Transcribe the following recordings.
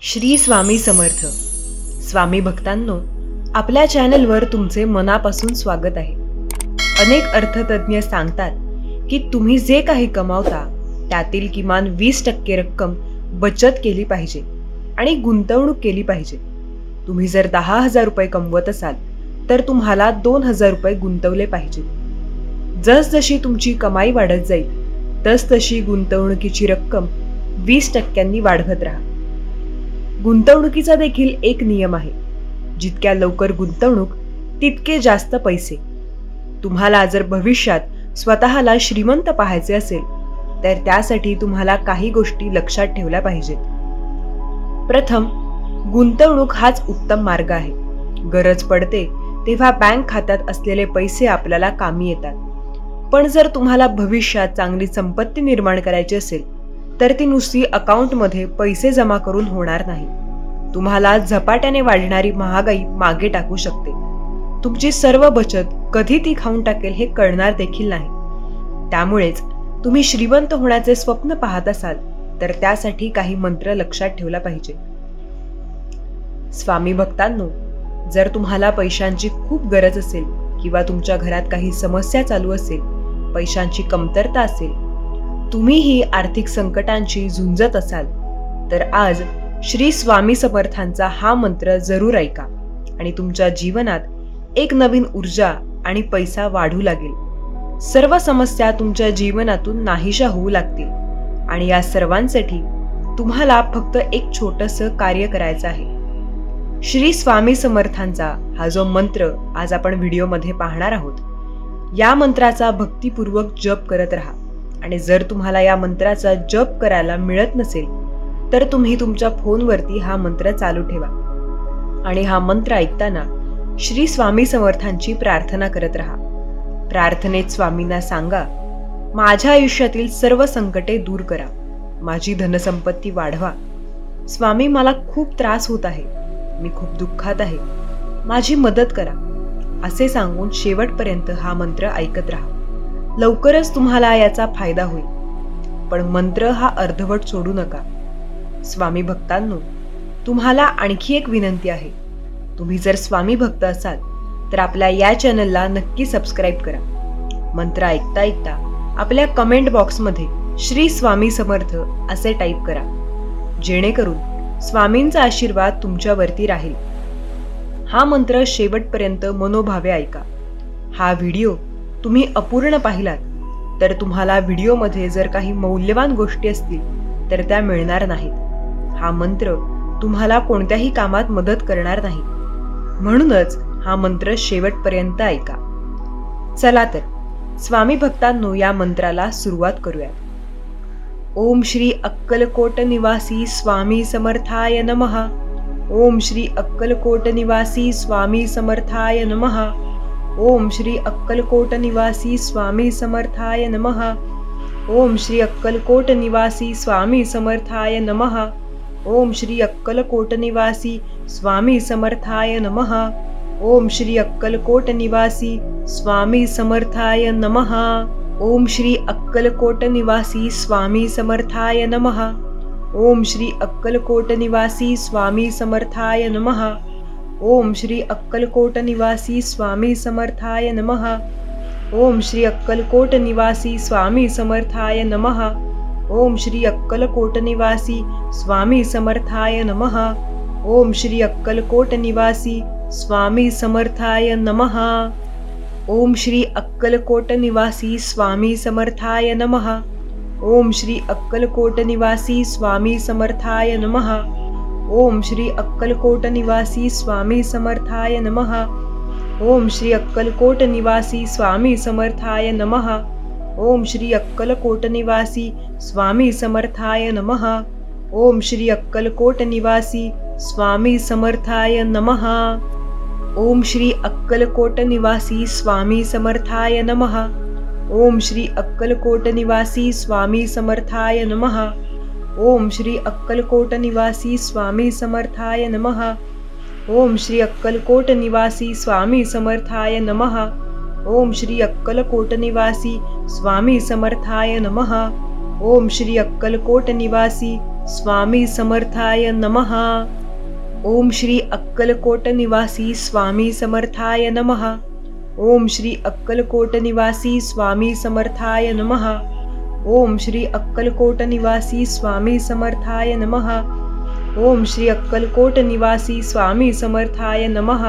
श्री स्वामी समर्थ. स्वामी भक्तांनो, आपल्या चॅनलवर तुमचे मनापासून स्वागत आहे. अनेक अर्थतज्ञ सांगतात की तुम्ही जे काही कमावता त्यातील किमान 20% रक्कम बचत केली पाहिजे आणि गुंतवणूक केली पाहिजे. तुम्ही जर 10,000 रुपये कमवत असाल तर तुम्हाला 2,000 रुपये गुंतवले पाहिजे. जसजशी तुमची कमाई वाढत जाईल तसतशी गुंतवणुकीची रक्कम 20% वाढवत राहा. गुंतवणुकीचा देखील एक नियम आहे, जितक्या लवकर गुंतवणूक तितके जास्त पैसे. तुम्हाला जर भविष्यात स्वतःला श्रीमंत पाहायचे असेल तर त्यासाठी तुम्हाला काही गोष्टी लक्षात ठेवल्या पाहिजेत. प्रथम, गुंतवणूक हाच उत्तम मार्ग आहे. गरज पडते तेव्हा बँक खात्यात असलेले पैसे आपल्याला कामी येतात. पण जर तुम्हाला भविष्यात चांगली संपत्ती निर्माण करायची असेल तर ती नुसती अकाउंटमध्ये पैसे जमा करून होणार नाही. तुम्हाला झपाट्याने वाढणारी महागाई मागे टाकू शकते. तुमची सर्व बचत कधी ती खाऊन टाकेल हे कळणार देखील नाही. त्यामुळेच तुम्ही श्रीमंत होण्याचे स्वप्न पाहत असाल तर त्यासाठी काही मंत्र लक्षात ठेवला पाहिजे. स्वामी भक्तांनो, जर तुम्हाला पैशांची खूप गरज असेल किंवा तुमच्या घरात काही समस्या चालू असेल, पैशांची कमतरता असेल, तुम्हीही आर्थिक संकटांशी झुंजत असाल तर आज श्री स्वामी समर्थांचा हा मंत्र जरूर ऐका आणि तुमच्या जीवनात एक नवीन ऊर्जा आणि पैसा वाढू लागेल. सर्व समस्या तुमच्या जीवनातून नाहीशा होऊ लागतील आणि या सर्वांसाठी तुम्हाला फक्त एक छोटंसं कार्य करायचं आहे. श्री स्वामी समर्थांचा हा जो मंत्र आज आपण व्हिडिओमध्ये पाहणार आहोत, या मंत्राचा भक्तिपूर्वक जप करत राहा. आणि जर तुम्हाला या मंत्राचा जप करायला मिळत नसेल तर तुम्ही तुमच्या फोनवरती हा मंत्र चालू ठेवा आणि हा मंत्र ऐकताना श्री स्वामी समर्थांची प्रार्थना करत राहा. प्रार्थनेत स्वामींना सांगा, माझ्या आयुष्यातील सर्व संकटे दूर करा, माझी धनसंपत्ती वाढवा. स्वामी, मला खूप त्रास होत आहे, मी खूप दुःखात आहे, माझी मदत करा, असे सांगून शेवटपर्यंत हा मंत्र ऐकत राहा. लवकरच तुम्हाला याचा फायदा होईल. पण मंत्र हा अर्धवट सोडू नका. स्वामी भक्तांनो, तुम्हाला आणखी एक विनंती आहे. तुम्ही जर स्वामी भक्त असाल तर आपल्या या चॅनलला नक्की सबस्क्राईब करा. मंत्र ऐकता ऐकता आपल्या कमेंट बॉक्समध्ये श्री स्वामी समर्थ असे टाईप करा, जेणेकरून स्वामींचा आशीर्वाद तुमच्यावरती राहील. हा मंत्र शेवटपर्यंत मनोभावे ऐका. हा व्हिडिओ तुम्ही अपूर्ण पाहिलात तर तुम्हाला व्हिडिओमध्ये जर काही मौल्यवान गोष्टी असतील तर त्या मिळणार नाहीत. हा मंत्र तुम्हाला कोणत्याही कामात मदत करणार नाही. म्हणूनच हा मंत्र शेवटपर्यंत ऐका. चला तर स्वामी भक्तांनो, या मंत्राला सुरुवात करूया. ओम श्री अक्कलकोट निवासी स्वामी समर्थाय नमः. ओम श्री अक्कलकोट निवासी स्वामी समर्थाय नमः. ओम श्री अक्कलकोट निवासी स्वामी समर्थाय नमः. ओम श्री अक्कलकोट निवासी स्वामी समर्थाय नमः. ओम श्री अक्कलकोट निवासी स्वामी समर्थाय नमः. ओम श्री अक्कलकोट निवासी स्वामी समर्थाय नमः. ओम श्री अक्कलकोट निवासी स्वामी समर्थाय नमः. ओम श्री अक्कलकोट निवासी स्वामी समर्थाय नमः. ओम श्री अक्कलकोट निवासी स्वामी समर्थाय नमः. ओम श्री अक्कलकोट निवासी स्वामी समर्थाय नमः. ओम श्री अक्कलकोट निवासी स्वामी समर्थाय नमः. ओम श्री अक्कलकोट निवासी स्वामी समर्थाय नमः. ओम श्री अक्कलकोट निवासी स्वामी समर्थाय नमः. ओम श्री अक्कलकोट निवासी स्वामी समर्थाय नमः. ओम श्री अक्कलकोट निवासी स्वामी समर्थाय नमः. ओम श्री अक्कलकोट निवासी स्वामी समर्थाय नमः. ओम श्री अक्कलकोट निवासी स्वामी समर्थाय नमः. ओम श्री अक्कलकोट निवासी स्वामी समर्थाय नमः. ओम श्री अक्कलकोट निवासी स्वामी समर्थाय नमः. ओम श्री अक्कलकोट निवासी स्वामी समर्थाय नमः. ओम श्री अक्कलकोट निवासी स्वामी समर्थाय नमः. ओम श्री अक्कलकोट निवासी स्वामी समर्थाय नमः. ओम श्री अक्कलकोट निवासी स्वामी समर्थाय नमः. ओम श्री अक्कलकोट निवासी स्वामी समर्थाय नमः। ओम श्री अक्कलकोट निवासी स्वामी समर्थाय नमः। ओम श्री अक्कलकोट निवासी स्वामी समर्थाय नमः। ओम श्री अक्कलकोट निवासी स्वामी समर्थाय नमः। ओम श्री अक्कलकोट निवासी स्वामी समर्थाय नमः।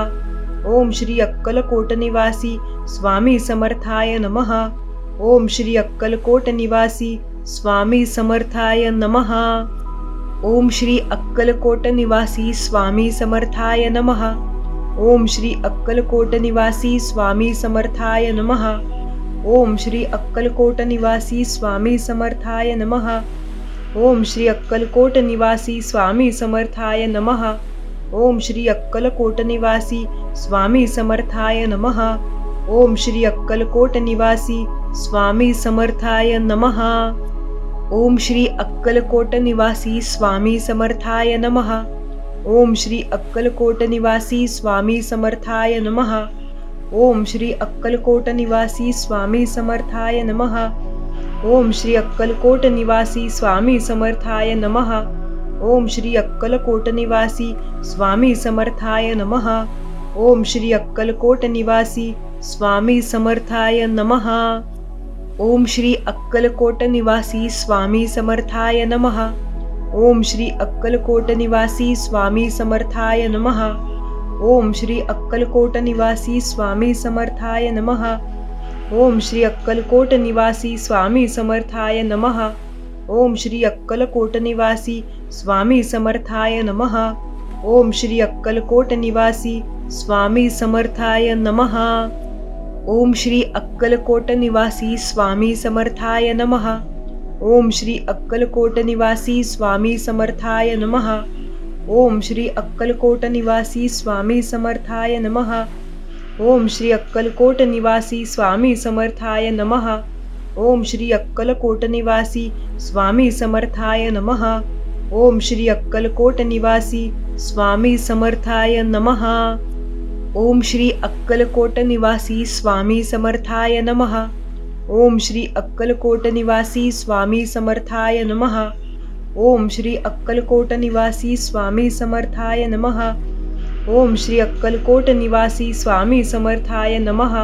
ओम श्री अक्कलकोट निवासी स्वामी समर्थाय नमः। ओम श्री अक्कलकोट निवासी स्वामी समर्थाय नमः। ओम श्री अक्कलकोट निवासी स्वामी समर्थाय नमः। ओम श्री अक्कलकोट निवासी स्वामी समर्थाय नमः। ओम श्री अक्कलकोट निवासी स्वामी समर्थाय नमः। ओम श्री अक्कलकोट निवासी स्वामी समर्थाय नमः। ओम श्री अक्कलकोट निवासी स्वामी समर्थाय नमः। ओम श्री अक्कलकोट निवासी स्वामी समर्थाय नमः। ओम श्री अक्कलकोट निवासी स्वामी समर्थाय नमः। ओम श्री अक्कलकोट निवासी स्वामी समर्थाय नमः। ओम श्री अक्कलकोट निवासी स्वामी समर्थाय नमः। ओम श्री अक्कलकोट निवासी स्वामी समर्थाय नमः। ओम श्री अक्कलकोट निवासी स्वामी समर्थाय नमः। ओम श्री अक्कलकोट निवासी स्वामी समर्थाय नमः। ओम श्री अक्कलकोट निवासी स्वामी समर्थाय नमः। ओम श्री अक्कलकोट निवासी स्वामी समर्थाय नमः। ओम श्री अक्कलकोट निवासी स्वामी समर्थाय नमः। ओम श्री अक्कलकोट निवासी स्वामी समर्थाय नमः। ओम श्री अक्कलकोट निवासी स्वामी समर्थाय नमः। ओम श्री अक्कलकोट निवासी स्वामी समर्थाय नमः। ओम श्री अक्कलकोट निवासी स्वामी समर्थाय नमः। ओम श्री अक्कलकोट निवासी स्वामी समर्थाय नमः। ओम श्री अक्कलकोट निवासी स्वामी समर्थाय नमः। ओम श्री अक्कलकोट निवासी स्वामी समर्थाय नमः। ओम श्री अक्कलकोट निवासी स्वामी समर्थाय नमः। ओम श्री अक्कलकोट निवासी स्वामी समर्थाय नमः। ओम श्री अक्कलकोट निवासी स्वामी समर्थाय नमः। ओम श्री अक्कलकोट निवासी स्वामी समर्थाय नमः। ओम श्री अक्कलकोट निवासी स्वामी समर्थाय नमः। ओम श्री अक्कलकोट निवासी स्वामी समर्थाय नमः। ओम श्री अक्कलकोट निवासी स्वामी समर्थाय नमः।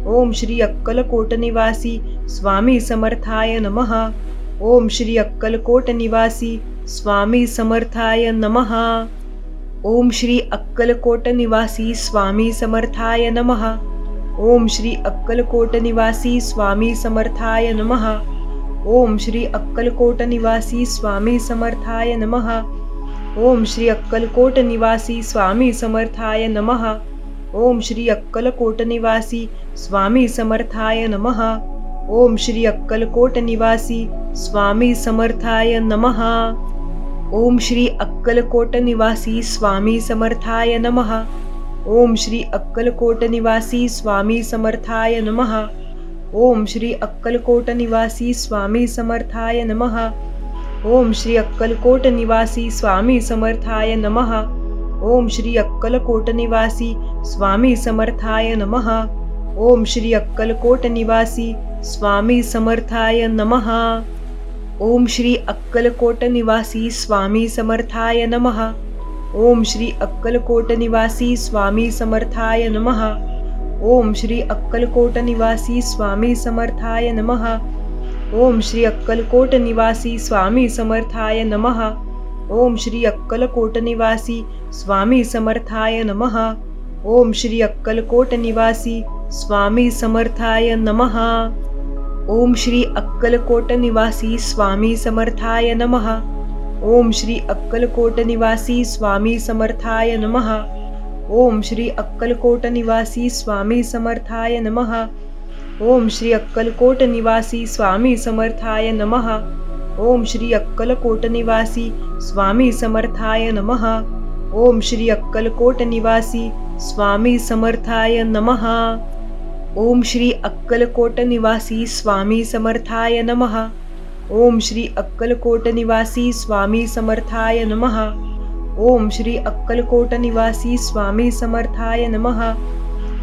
ओम श्री अक्कलकोट निवासी स्वामी समर्थाय नमः। ओम श्री अक्कलकोट निवासी स्वामी समर्थाय नमः। ओम श्री अक्कलकोट निवासी स्वामी समर्थाय नमः। ओम श्री अक्कलकोट निवासी स्वामी समर्थाय नमः। ओम श्री अक्कलकोट निवासी स्वामी समर्थाय नमः। ओम श्री अक्कलकोट निवासी स्वामी समर्थाय नमः। ओम श्री अक्कलकोट निवासी स्वामी समर्थाय नमः। ओम श्री अक्कलकोट निवासी स्वामी समर्थाय नमः। ओम श्री अक्कलकोट निवासी स्वामी समर्थाय नमः। ओम श्री अक्कलकोट निवासी स्वामी समर्थाय नमः। ओम श्री अक्कलकोट निवासी स्वामी समर्थाय नमः। ओम श्री अक्कलकोट निवासी स्वामी समर्थाय नमः। ओम श्री अक्कलकोट निवासी स्वामी समर्थाय नमः। ओम श्री अक्कलकोट निवासी स्वामी समर्थाय नमः। ओम श्री अक्कलकोट निवासी स्वामी समर्थाय नमः। ओम श्री अक्कलकोट निवासी स्वामी समर्थाय नमः। ओम श्री अक्कलकोट निवासी स्वामी समर्थाय नमः। ओम श्री अक्कलकोट निवासी स्वामी समर्थाय नमः। ओम श्री अक्कलकोट निवासी स्वामी समर्थाय नमः। ओम श्री अक्कलकोट निवासी स्वामी समर्थाय नमः। ओम श्री अक्कलकोट निवासी स्वामी समर्थाय नमः। ओम श्री अक्कलकोट निवासी स्वामी समर्थाय नमः। ओम श्री अक्कलकोट निवासी स्वामी समर्थाय नमः। ओम श्री अक्कलकोट निवासी स्वामी समर्थाय नमः। ओम श्री अक्कलकोट निवासी स्वामी समर्थाय नमः। ओम श्री अक्कलकोट निवासी स्वामी समर्थाय नमः। ओम श्री अक्कलकोट निवासी स्वामी समर्थाय नमः। ओम श्री अक्कलकोट निवासी स्वामी समर्थाय नमः।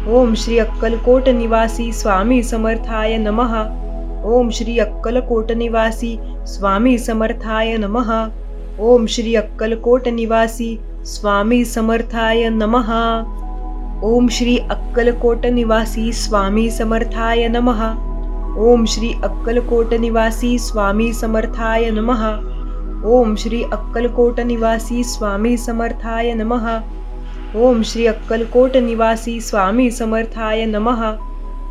ओम श्री अक्कलकोट निवासी स्वामी समर्थाय नमः। ओम श्री अक्कलकोट निवासी स्वामी समर्थाय नमः। ओम श्री अक्कलकोट निवासी स्वामी समर्थाय नमः। ओम श्री अक्कलकोट निवासी स्वामी समर्थाय नमः। ओम श्री अक्कलकोट निवासी स्वामी समर्थाय नमः। ओम श्री अक्कलकोट निवासी स्वामी समर्थाय नमः। ओम श्री अक्कलकोट निवासी स्वामी समर्थाय नमः।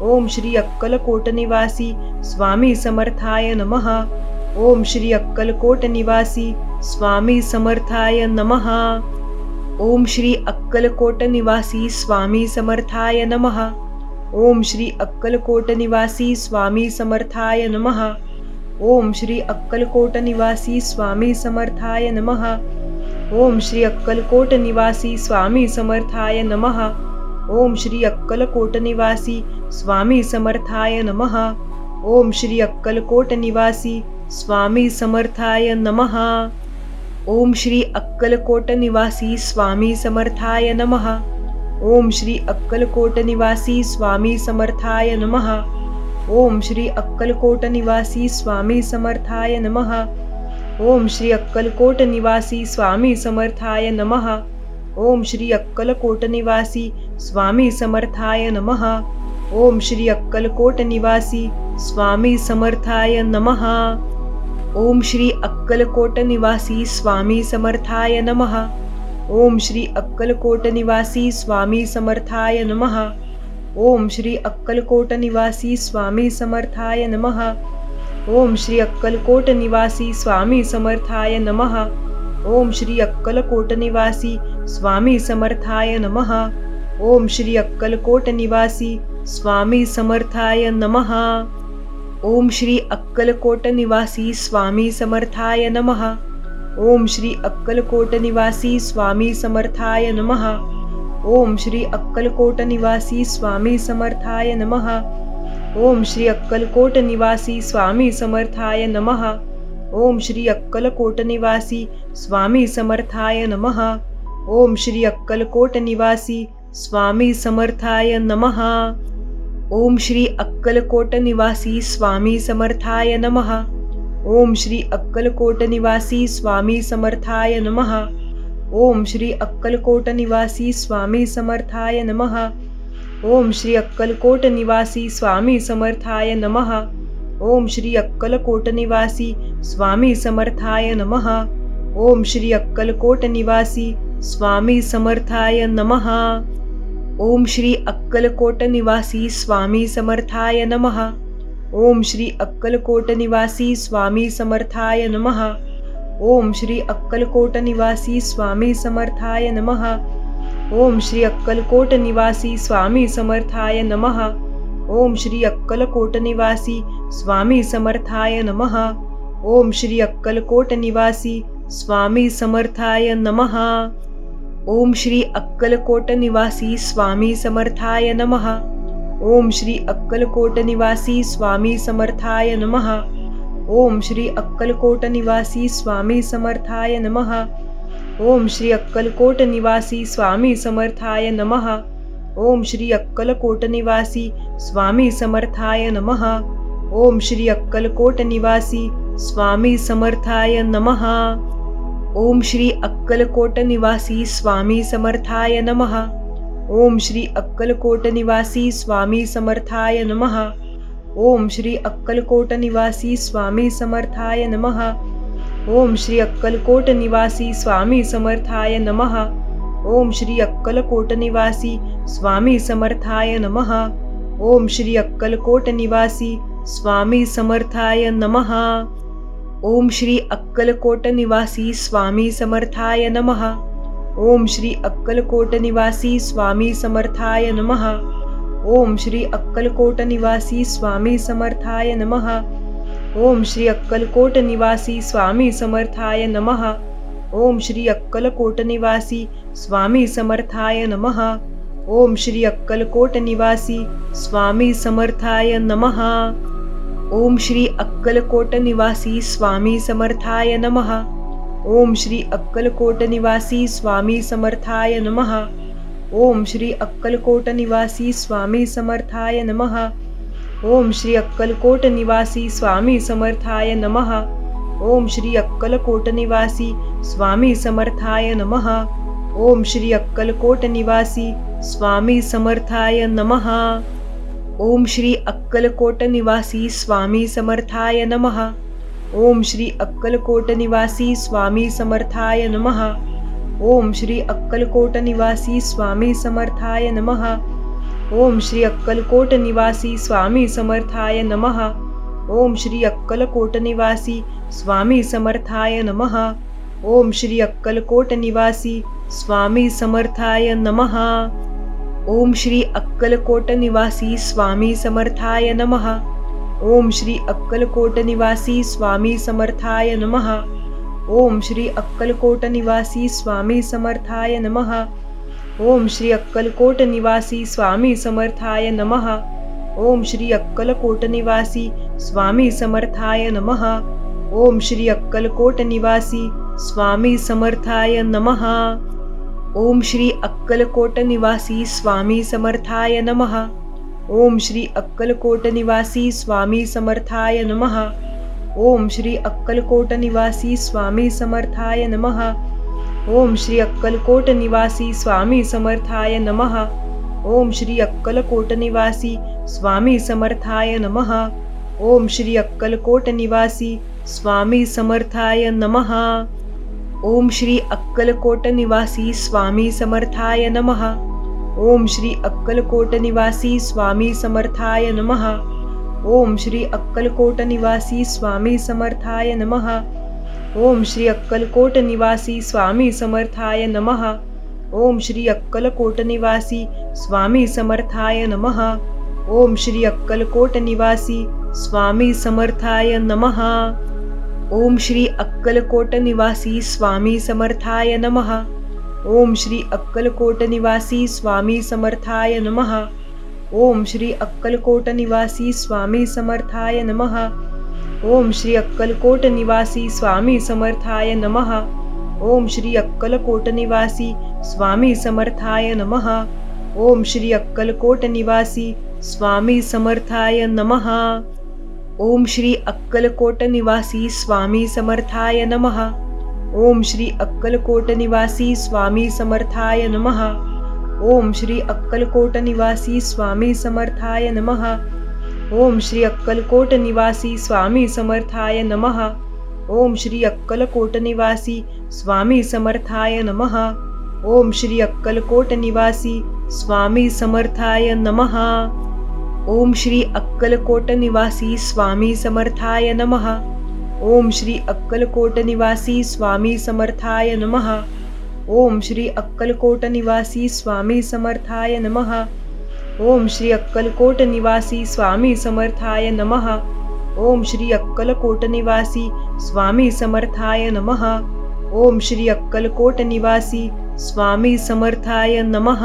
ओम श्री अक्कलकोट निवासी स्वामी समर्थाय नमः। ओम श्री अक्कलकोट निवासी स्वामी समर्थाय नमः। ओम श्री अक्कलकोट निवासी स्वामी समर्थाय नमः। ओम श्री अक्कलकोट निवासी स्वामी समर्थाय नमः। ओम श्री अक्कलकोट निवासी स्वामी समर्थाय नमः। ओम श्री अक्कलकोट निवासी स्वामी समर्थाय नमः। ओम श्री अक्कलकोट निवासी स्वामी समर्थाय नमः। ओम श्री अक्कलकोट निवासी स्वामी समर्थाय नमः। ओम श्री अक्कलकोट निवासी स्वामी समर्थाय नमः। ओम श्री अक्कलकोट निवासी स्वामी समर्थाय नमः। ओम श्री अक्कलकोट निवासी स्वामी समर्थाय नमः। ओम श्री अक्कलकोट निवासी स्वामी समर्थाय नमः। ओम श्री अक्कलकोट निवासी स्वामी समर्थाय नमः। ओम श्री अक्कलकोट निवासी स्वामी समर्थाय नमः। ओम श्री अक्कलकोट निवासी स्वामी समर्थाय नमः। ओम श्री अक्कलकोट निवासी स्वामी समर्थाय नमः। ओम श्री अक्कलकोट निवासी स्वामी समर्थाय नमः। ओम श्री अक्कलकोट निवासी स्वामी समर्थाय नमः। ओम श्री अक्कलकोट निवासी स्वामी समर्थाय नमः। ओम श्री अक्कलकोट निवासी स्वामी समर्थाय नमः। ओम श्री अक्कलकोट निवासी स्वामी समर्थाय नमः। ओम श्री अक्कलकोट निवासी स्वामी समर्थाय नमः। ओम श्री अक्कलकोट निवासी स्वामी समर्थाय नमः। ओम श्री अक्कलकोट निवासी स्वामी समर्थाय नमः। ओम श्री अक्कलकोट निवासी स्वामी समर्थाय नमः। ओम श्री अक्कलकोट निवासी स्वामी समर्थाय नमः। ओम श्री अक्कलकोट निवासी स्वामी समर्थाय नमः। ओम श्री अक्कलकोट निवासी स्वामी समर्थाय नमः। ओम श्री अक्कलकोट निवासी स्वामी समर्थाय नमः। ओम श्री अक्कलकोट निवासी स्वामी समर्थाय नमः। ओम श्री अक्कलकोट निवासी स्वामी समर्थाय नमः। ओम श्री अक्कलकोट निवासी स्वामी समर्थाय नमः। ओम श्री अक्कलकोट निवासी स्वामी समर्थाय नमः। ओम श्री अक्कलकोट निवासी स्वामी समर्थाय नमः। ओम श्री अक्कलकोट निवासी स्वामी समर्थाय नमः। ओम श्री अक्कलकोट निवासी स्वामी समर्थाय नमः। ओम श्री अक्कलकोट निवासी स्वामी समर्थाय नमः। ओम श्री अक्कलकोट निवासी स्वामी समर्थाय नमः। ओम श्री अक्कलकोट निवासी स्वामी समर्थाय नमः। ओम श्री अक्कलकोट निवासी स्वामी समर्थाय नमः। ओम श्री अक्कलकोट निवासी स्वामी समर्थाय नमः। ओम श्री अक्कलकोट निवासी स्वामी समर्थाय नमः। ओम श्री अक्कलकोट निवासी स्वामी समर्थाय नमः। ओम श्री अक्कलकोट निवासी स्वामी समर्थाय नमः। ओम श्री अक्कलकोट निवासी स्वामी समर्थाय नमः। ओम श्री अक्कलकोट निवासी स्वामी समर्थाय नमः। ओम श्री अक्कलकोट निवासी स्वामी समर्थाय नमः। ओम श्री अक्कलकोट निवासी स्वामी समर्थाय नमः। ओम श्री अक्कलकोट निवासी स्वामी समर्थाय नमः। ओम श्री अक्कलकोट निवासी स्वामी समर्थाय नमः। ओम श्री अक्कलकोट निवासी स्वामी समर्थाय नमः। ओम श्री अक्कलकोट निवासी स्वामी समर्थाय नमः। ओम श्री अक्कलकोट निवासी स्वामी समर्थाय नमः। ओम श्री अक्कलकोट निवासी स्वामी समर्थाय नमः। ओम श्री अक्कलकोट निवासी स्वामी समर्थाय नमः। ओम श्री अक्कलकोट निवासी स्वामी समर्थाय नमः। ओम श्री अक्कलकोट निवासी स्वामी समर्थाय नमः। ओम श्री अक्कलकोट निवासी स्वामी समर्थाय नमः। ओम श्री अक्कलकोट निवासी स्वामी समर्थाय नमः। ओम श्री अक्कलकोट निवासी स्वामी समर्थाय नमः। ओम श्री अक्कलकोट निवासी स्वामी समर्थाय नमः। ओम श्री अक्कलकोट निवासी स्वामी समर्थाय नमः। ओम श्री अक्कलकोट निवासी स्वामी समर्थाय नमः। ओम श्री अक्कलकोट निवासी स्वामी समर्थाय नमः। ओम श्री अक्कलकोट निवासी स्वामी समर्थाय नमः। ओम श्री अक्कलकोट निवासी स्वामी समर्थाय नमः। ओम श्री अक्कलकोट निवासी स्वामी समर्थाय नमः। ओम श्री अक्कलकोट निवासी स्वामी समर्थाय नमः। ओम श्री अक्कलकोट निवासी स्वामी समर्थाय नमः। ओम श्री अक्कलकोट निवासी स्वामी समर्थाय नमः। ओम श्री अक्कलकोट निवासी स्वामी समर्थाय नमः। ओम श्री अक्कलकोट निवासी स्वामी समर्थाय नमः। ओम श्री अक्कलकोट निवासी स्वामी समर्थाय नमः। ओम श्री अक्कलकोट निवासी स्वामी समर्थाय नमः। ओम श्री अक्कलकोट निवासी स्वामी समर्थाय नमः। ओम श्री अक्कलकोट निवासी स्वामी समर्थाय नमः। ओम श्री अक्कलकोट निवासी स्वामी समर्थाय नमः। ओम श्री अक्कलकोट निवासी स्वामी समर्थाय नमः। ओम श्री अक्कलकोट निवासी स्वामी समर्थाय नमः। ओम श्री अक्कलकोट निवासी स्वामी समर्थाय नमः। ओम श्री अक्कलकोट निवासी स्वामी समर्थाय नमः। ओम श्री अक्कलकोट निवासी स्वामी समर्थाय नमः। ओम श्री अक्कलकोट निवासी स्वामी समर्थाय नमः। ओम श्री अक्कलकोट निवासी स्वामी समर्थाय नमः। ओम श्री अक्कलकोट निवासी स्वामी समर्थाय नमः। ओम श्री अक्कलकोट निवासी स्वामी समर्थाय नमः। ओम श्री अक्कलकोट निवासी स्वामी समर्थाय नमः। ओम श्री अक्कलकोट निवासी स्वामी समर्थाय नमः। ओम श्री अक्कलकोट निवासी स्वामी समर्थाय नमः। ओम श्री अक्कलकोट निवासी स्वामी समर्थाय नमः। ओम श्री अक्कलकोट निवासी स्वामी समर्थाय नमः। ओम श्री अक्कलकोट निवासी स्वामी समर्थाय नमः। ओम श्री अक्कलकोट निवासी स्वामी समर्थाय नमः। ओम श्री अक्कलकोट निवासी स्वामी समर्थाय नमः। ओम श्री अक्कलकोट निवासी स्वामी समर्थाय नमः। ओम श्री अक्कलकोट निवासी स्वामी समर्थाय नमः। ओम श्री अक्कलकोट निवासी स्वामी समर्थाय नमः। ओम श्री अक्कलकोट निवासी स्वामी समर्थाय नमः। ओम श्री अक्कलकोट निवासी स्वामी समर्थाय नमः। ओम श्री अक्कलकोट निवासी स्वामी समर्थाय नमः। ओम श्री अक्कलकोट निवासी स्वामी समर्थाय नमः। ओम श्री अक्कलकोट निवासी स्वामी समर्थाय नमः। ओम श्री अक्कलकोट निवासी स्वामी समर्थाय नमः। ओम श्री अक्कलकोट निवासी स्वामी समर्थाय नमः। ओम श्री अक्कलकोट निवासी स्वामी समर्थाय नमः।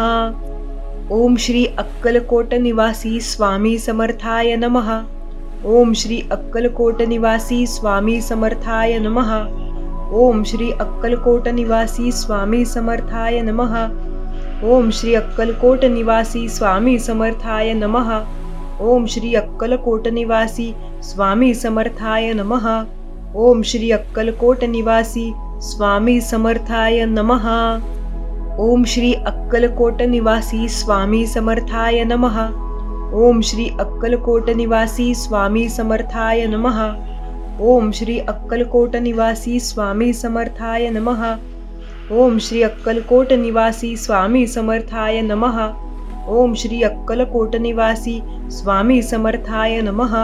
ओम श्री अक्कलकोट निवासी स्वामी समर्थाय नमः। ओम श्री अक्कलकोट निवासी स्वामी समर्थाय नमः। ओम श्री अक्कलकोट निवासी स्वामी समर्थाय नमः। ओम श्री अक्कलकोट निवासी स्वामी समर्थाय नमः। ओम श्री अक्कलकोट निवासी स्वामी समर्थाय नमः। ओम श्री अक्कलकोट निवासी स्वामी समर्थाय नमः। ओम श्री अक्कलकोट निवासी स्वामी समर्थाय नमः। ओम श्री अक्कलकोट निवासी स्वामी समर्थाय नमः। ओम श्री अक्कलकोट निवासी स्वामी समर्थाय नमः।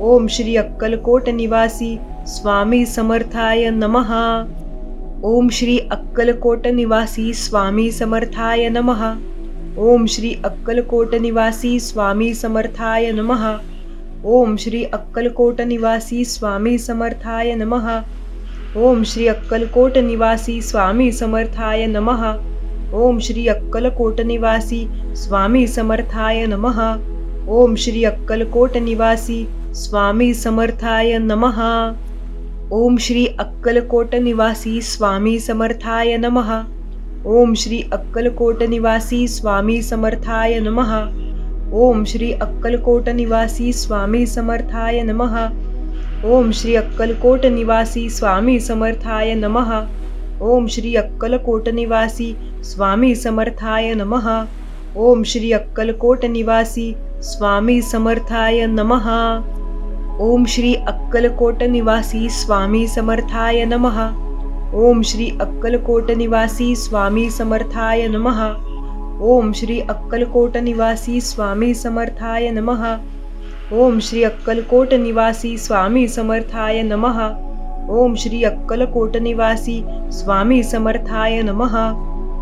ओम श्री अक्कलकोट निवासी स्वामी समर्थाय नमः। ओम श्री अक्कलकोट निवासी स्वामी समर्थाय नमः। ओम श्री अक्कलकोट निवासी स्वामी समर्थाय नमः। ओम श्री अक्कलकोट निवासी स्वामी समर्थाय नमः। ओम श्री अक्कलकोट निवासी स्वामी समर्थाय नमः। ओम श्री अक्कलकोट निवासी स्वामी समर्थाय नमः। ओम श्री अक्कलकोट निवासी स्वामी समर्थाय नमः। ओम श्री अक्कलकोट निवासी स्वामी समर्थाय नमः। ओम श्री अक्कलकोट निवासी स्वामी समर्थाय नमः। ओम श्री अक्कलकोट निवासी स्वामी समर्थाय नमः। ओम श्री अक्कलकोट निवासी स्वामी समर्थाय नमः। ओम श्री अक्कलकोट निवासी स्वामी समर्थाय नमः। ओम श्री अक्कलकोट निवासी स्वामी समर्थाय नमः। ओम श्री अक्कलकोट निवासी स्वामी समर्थाय नमः। ओम श्री अक्कलकोट निवासी स्वामी समर्थाय नमः। ओम श्री अक्कलकोट निवासी स्वामी समर्थाय नमः। ओम श्री अक्कलकोट निवासी स्वामी समर्थाय नमः। ओम श्री अक्कलकोट निवासी स्वामी समर्थाय नमः। ओम श्री अक्कलकोट निवासी स्वामी समर्थाय नमः।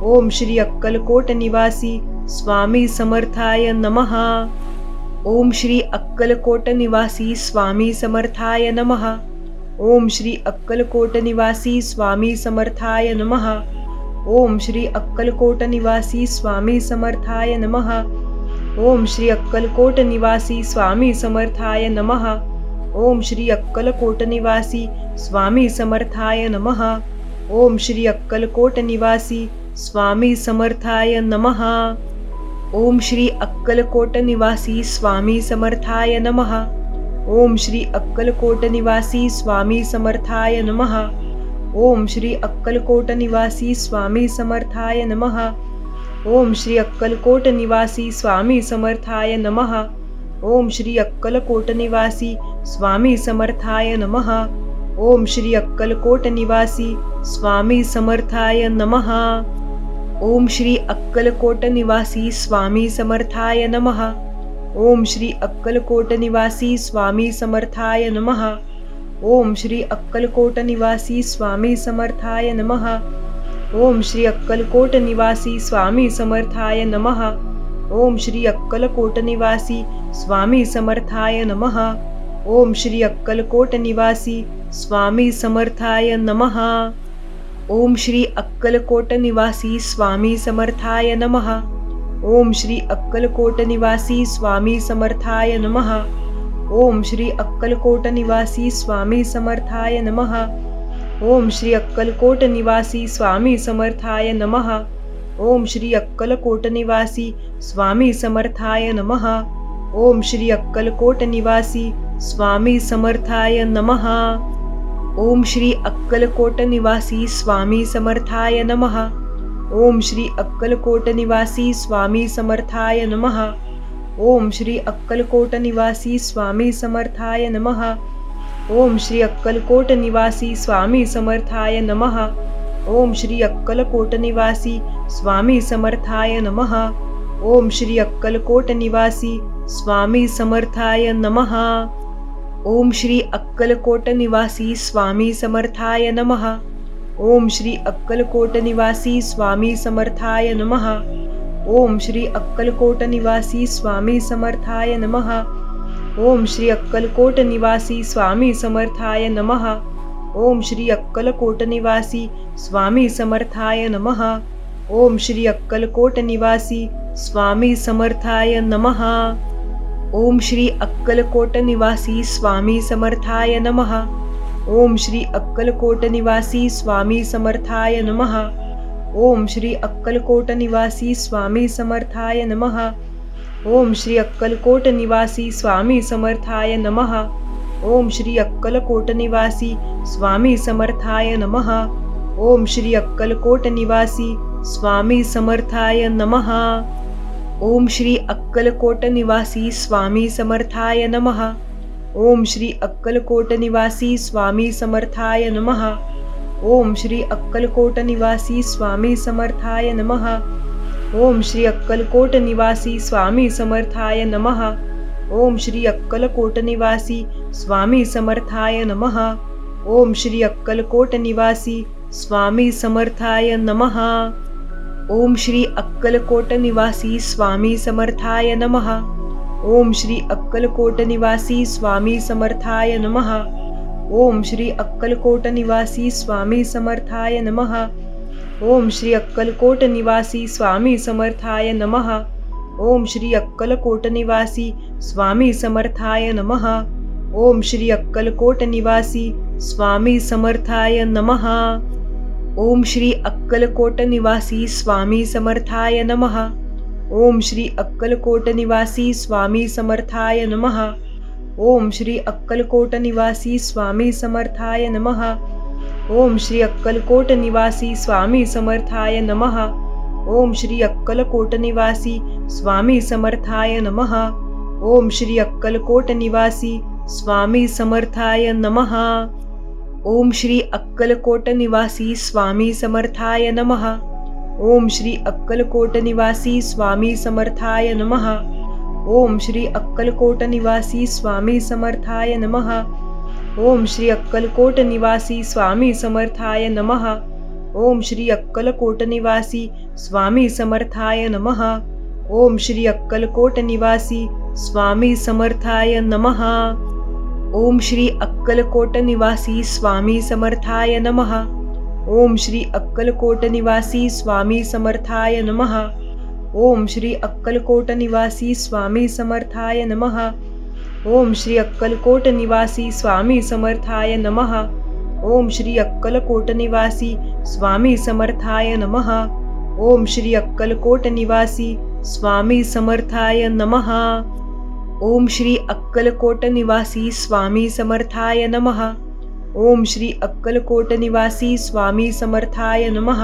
ओम श्री अक्कलकोट निवासी स्वामी समर्थाय नमः। ओम श्री अक्कलकोट निवासी स्वामी समर्थाय नमः। ओम श्री अक्कलकोट निवासी स्वामी समर्थाय नमः। ओम श्री अक्कलकोट निवासी स्वामी समर्थाय नमः। ओम श्री अक्कलकोट निवासी स्वामी समर्थाय नमः। ओम श्री अक्कलकोट निवासी स्वामी समर्थाय नमः। ओम श्री अक्कलकोट निवासी स्वामी समर्थाय नमः। ओम श्री अक्कलकोट निवासी स्वामी समर्थाय नमः। ओम श्री अक्कलकोट निवासी स्वामी समर्थाय नमः। ओम श्री अक्कलकोट निवासी स्वामी समर्थाय नमः। ओम श्री अक्कलकोट निवासी स्वामी समर्थाय नमः। ओम श्री अक्कलकोट निवासी स्वामी समर्थाय नमः। ओम श्री अक्कलकोट निवासी स्वामी समर्थाय नमः। ओम श्री अक्कलकोट निवासी स्वामी समर्थाय नमः। ओम श्री अक्कलकोट निवासी स्वामी समर्थाय नमः। ओम श्री अक्कलकोट निवासी स्वामी समर्थाय नमः। ओम श्री अक्कलकोट निवासी स्वामी समर्थाय नमः। ओम श्री अक्कलकोट निवासी स्वामी समर्थाय नमः। ओम श्री अक्कलकोट निवासी स्वामी समर्थाय नमः। ओम श्री अक्कलकोट निवासी स्वामी समर्थाय नमः। ओम श्री अक्कलकोट निवासी स्वामी समर्थाय नमः। ओम श्री अक्कलकोट निवासी स्वामी समर्थाय नमः। ओम श्री अक्कलकोट निवासी स्वामी समर्थाय नमः। ओम श्री अक्कलकोट निवासी स्वामी समर्थाय नमः। ओम श्री अक्कलकोट निवासी स्वामी समर्थाय नमः। ओम श्री अक्कलकोट निवासी स्वामी समर्थाय नमः। ओम श्री अक्कलकोट निवासी स्वामी समर्थाय नमः। ओम श्री अक्कलकोट निवासी स्वामी समर्थाय नमः। ओम श्री अक्कलकोट निवासी स्वामी समर्थाय नमः। ओम श्री अक्कलकोट निवासी स्वामी समर्थाय नमः। ओम श्री अक्कलकोट निवासी स्वामी समर्थाय नमः। ओम श्री अक्कलकोट निवासी स्वामी समर्थाय नमः। ओम श्री अक्कलकोट निवासी स्वामी समर्थाय नमः। ओम श्री अक्कलकोट निवासी स्वामी समर्थाय नमः। ओम श्री अक्कलकोट निवासी स्वामी समर्थाय नमः। ओम श्री अक्कलकोट निवासी स्वामी समर्थाय नमः। ओम श्री अक्कलकोट निवासी स्वामी समर्थाय नमः। ओम श्री अक्कलकोट निवासी स्वामी समर्थाय नमः। ओम श्री अक्कलकोट निवासी स्वामी समर्थाय नमः। ओम श्री अक्कलकोट निवासी स्वामी समर्थाय नमः। ओम श्री अक्कलकोट निवासी स्वामी समर्थाय नमः। ओम श्री अक्कलकोट निवासी स्वामी समर्थाय नमः। ओम श्री अक्कलकोट निवासी स्वामी समर्थाय नमः। ओम श्री अक्कलकोट निवासी स्वामी समर्थाय नमः। ओम श्री अक्कलकोट निवासी स्वामी समर्थाय नमः। ओम श्री अक्कलकोट निवासी स्वामी समर्थाय नमः। ओम श्री अक्कलकोट निवासी स्वामी समर्थाय नमः। ओम श्री अक्कलकोट निवासी स्वामी समर्थाय नमः। ओम श्री अक्कलकोट निवासी स्वामी समर्थाय नमः। ओम श्री अक्कलकोट निवासी स्वामी समर्थाय नमः। ओम श्री अक्कलकोट निवासी स्वामी समर्थाय नमः। ओम श्री अक्कलकोट निवासी स्वामी समर्थाय नमः। ओम श्री अक्कलकोट निवासी स्वामी समर्थाय नमः। ओम श्री अक्कलकोट निवासी स्वामी समर्थाय नमः। ओम श्री अक्कलकोट निवासी स्वामी समर्थाय नमः। ओम श्री अक्कलकोट निवासी स्वामी समर्थाय नमः। ओम श्री अक्कलकोट निवासी स्वामी समर्थाय नमः। ओम श्री अक्कलकोट निवासी स्वामी समर्थाय नमः। ओम श्री अक्कलकोट निवासी स्वामी समर्थाय नमः। ओम श्री अक्कलकोट निवासी स्वामी समर्थाय नमः। ओम श्री अक्कलकोट निवासी स्वामी समर्थाय नमः। ओम श्री अक्कलकोट निवासी स्वामी समर्थाय नमः। ओम श्री अक्कलकोट निवासी स्वामी समर्थाय नमः। ओम श्री अक्कलकोट निवासी स्वामी समर्थाय नमः। ओम श्री अक्कलकोट निवासी स्वामी समर्थाय नमः। ओम श्री अक्कलकोट निवासी स्वामी समर्थाय नमः। ओम श्री अक्कलकोट निवासी स्वामी समर्थाय नमः। ओम श्री अक्कलकोट निवासी स्वामी समर्थाय नमः। ओम श्री अक्कलकोट निवासी स्वामी समर्थाय नमः। ओम श्री अक्कलकोट निवासी स्वामी समर्थाय नमः। ओम श्री अक्कलकोट निवासी स्वामी समर्थाय नमः। ओम श्री अक्कलकोट निवासी स्वामी समर्थाय नमः। ओम श्री अक्कलकोट निवासी स्वामी समर्थाय नमः। ओम श्री अक्कलकोट निवासी स्वामी समर्थाय नमः। ओम श्री अक्कलकोट निवासी स्वामी समर्थाय नमः।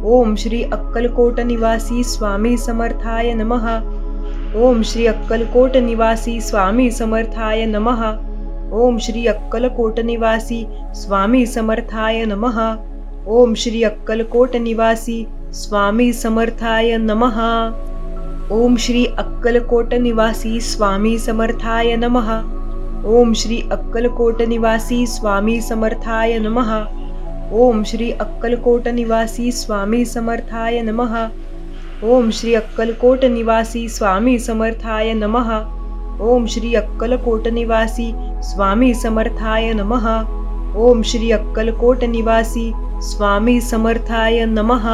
ओम श्री अक्कलकोट निवासी स्वामी समर्थाय नमः। ओम श्री अक्कलकोट निवासी स्वामी समर्थाय नमः। ओम श्री अक्कलकोट निवासी स्वामी समर्थाय नमः। ओम श्री अक्कलकोट निवासी स्वामी समर्थाय नमः। ओम श्री अक्कलकोट निवासी स्वामी समर्थाय नमः। ओम श्री अक्कलकोट निवासी स्वामी समर्थाय नमः। ओम श्री अक्कलकोट निवासी स्वामी समर्थाय नमः। ओम श्री अक्कलकोट निवासी स्वामी समर्थाय नमः। ओम श्री अक्कलकोट निवासी स्वामी समर्थाय नमः। ओम श्री अक्कलकोट निवासी स्वामी समर्थाय नमः। ओम श्री अक्कलकोट निवासी स्वामी समर्थाय नमः।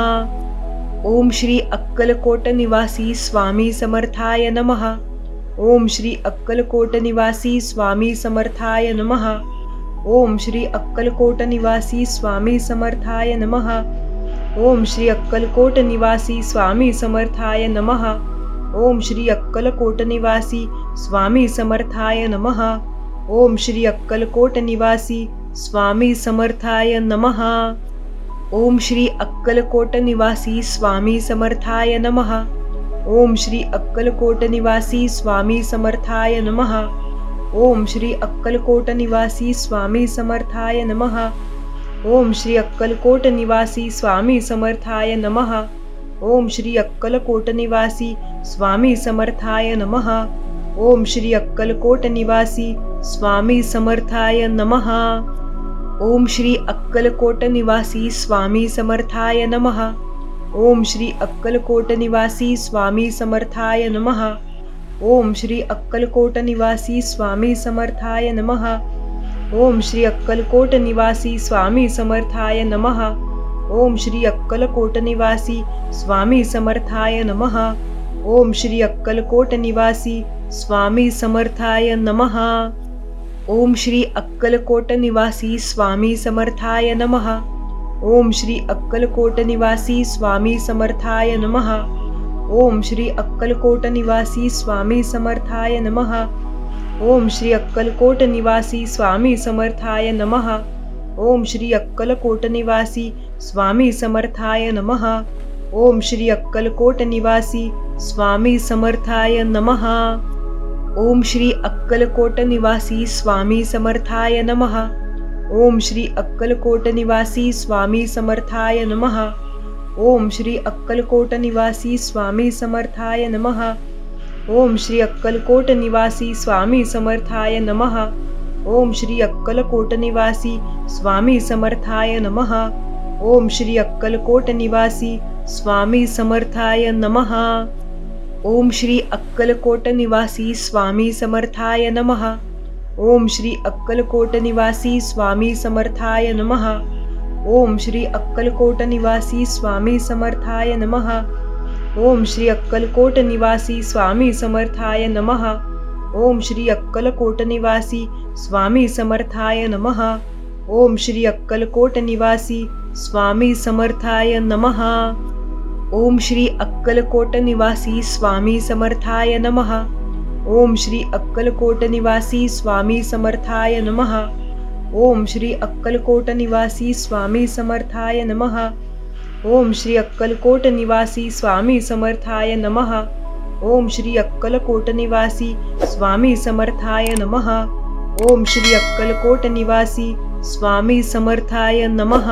ओम श्री अक्कलकोट निवासी स्वामी समर्थाय नमः। ओम श्री अक्कलकोट निवासी स्वामी समर्थाय नमः। ओम श्री अक्कलकोट निवासी स्वामी समर्थाय नमः। ओम श्री अक्कलकोट निवासी स्वामी समर्थाय नमः। ओम श्री अक्कलकोट निवासी स्वामी समर्थाय नमः। ओम श्री अक्कलकोट निवासी स्वामी समर्थाय नमः। ओम श्री अक्कलकोट निवासी स्वामी समर्थाय नमः। ओम श्री अक्कलकोट निवासी स्वामी समर्थाय नमः। ओम श्री अक्कलकोट निवासी स्वामी समर्थाय नमः। ओम श्री अक्कलकोट निवासी स्वामी समर्थाय नमः। ओम श्री अक्कलकोट निवासी स्वामी समर्थाय नमः। ओम श्री अक्कलकोट निवासी स्वामी समर्थाय नमः। ओम श्री अक्कलकोट निवासी स्वामी समर्थाय नमः। ओम श्री अक्कलकोट निवासी स्वामी समर्थाय नमः। ओम श्री अक्कलकोट निवासी स्वामी समर्थाय नमः। ओम श्री अक्कलकोट निवासी स्वामी समर्थाय नमः। ओम श्री अक्कलकोट निवासी स्वामी समर्थाय नमः। ओम श्री अक्कलकोट निवासी स्वामी समर्थाय नमः। ओम श्री अक्कलकोट निवासी स्वामी समर्थाय नमः। ओम श्री अक्कलकोट निवासी स्वामी समर्थाय नमः। ओम श्री अक्कलकोट निवासी स्वामी समर्थाय नमः। ओम श्री अक्कलकोट निवासी स्वामी समर्थाय नमः। ओम श्री अक्कलकोट निवासी स्वामी समर्थाय नमः। ओम श्री अक्कलकोट निवासी स्वामी समर्थाय नमः। ओम श्री अक्कलकोट निवासी स्वामी समर्थाय नमः। ओम श्री अक्कलकोट निवासी स्वामी समर्थाय नमः। ओम श्री अक्कलकोट निवासी स्वामी समर्थाय नमः। ओम श्री अक्कलकोट निवासी स्वामी समर्थाय नमः। ओम श्री अक्कलकोट निवासी स्वामी समर्थाय नमः। ओम श्री अक्कलकोट निवासी स्वामी समर्थाय नमः। ओम श्री अक्कलकोट निवासी स्वामी समर्थाय नमः। ओम श्री अक्कलकोट निवासी स्वामी समर्थाय नमः। ओम श्री अक्कलकोट निवासी स्वामी समर्थाय नमः। ओम श्री अक्कलकोट निवासी स्वामी समर्थाय नमः। ओम श्री अक्कलकोट निवासी स्वामी समर्थाय नमः। ओम श्री अक्कलकोट निवासी स्वामी समर्थाय नमः। ओम श्री अक्कलकोट निवासी स्वामी समर्थाय नमः. ओम श्री अक्कलकोट निवासी स्वामी समर्थाय नमः. ओम श्री अक्कलकोट निवासी स्वामी समर्थाय नमः. ओम श्री अक्कलकोट निवासी स्वामी समर्थाय नमः. ओम श्री अक्कलकोट निवासी स्वामी समर्थाय नमः.